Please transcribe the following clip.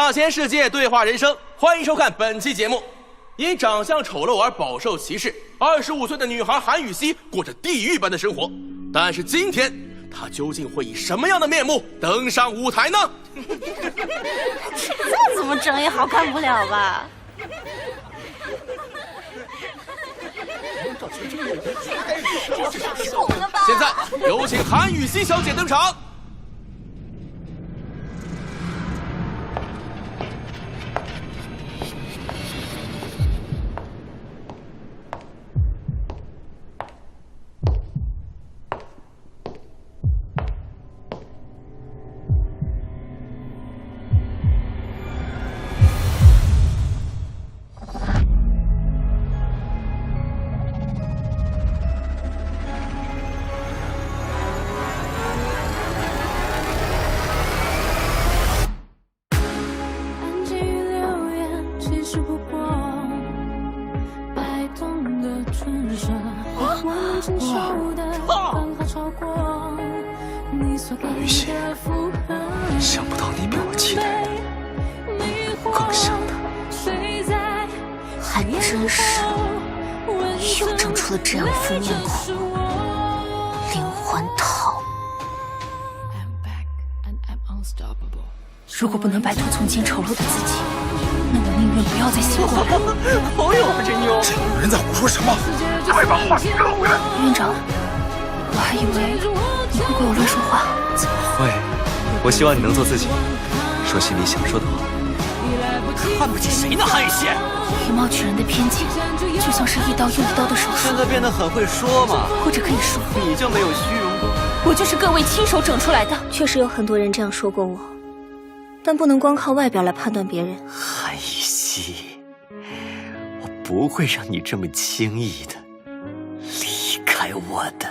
大千世界对话人生，欢迎收看本期节目。因长相丑陋而饱受歧视，25岁的女孩韩雨熙过着地狱般的生活。但是今天，她究竟会以什么样的面目登上舞台呢？这怎么整也好看不了吧？现在有请韩雨熙小姐登场。雨熙，想不到你比我期待的更像他，还真是又整出了这样副面孔，连环套。如果不能摆脱从前丑陋的自己，那我宁愿不要再醒过来。好有啊，这妞！这女人在胡说什么？快把话题绕回来！院长，我还以为你会怪我乱说话。怎么会？我希望你能做自己，说心里想说的话。看不起谁呢，韩雨熙？以貌取人的偏见，就像是一刀又一刀的手术。现在变得很会说嘛，或者可以说，你就没有虚荣过？我就是各位亲手整出来的。确实有很多人这样说过我，但不能光靠外表来判断别人。韩雨熙，我不会让你这么轻易的离开我的。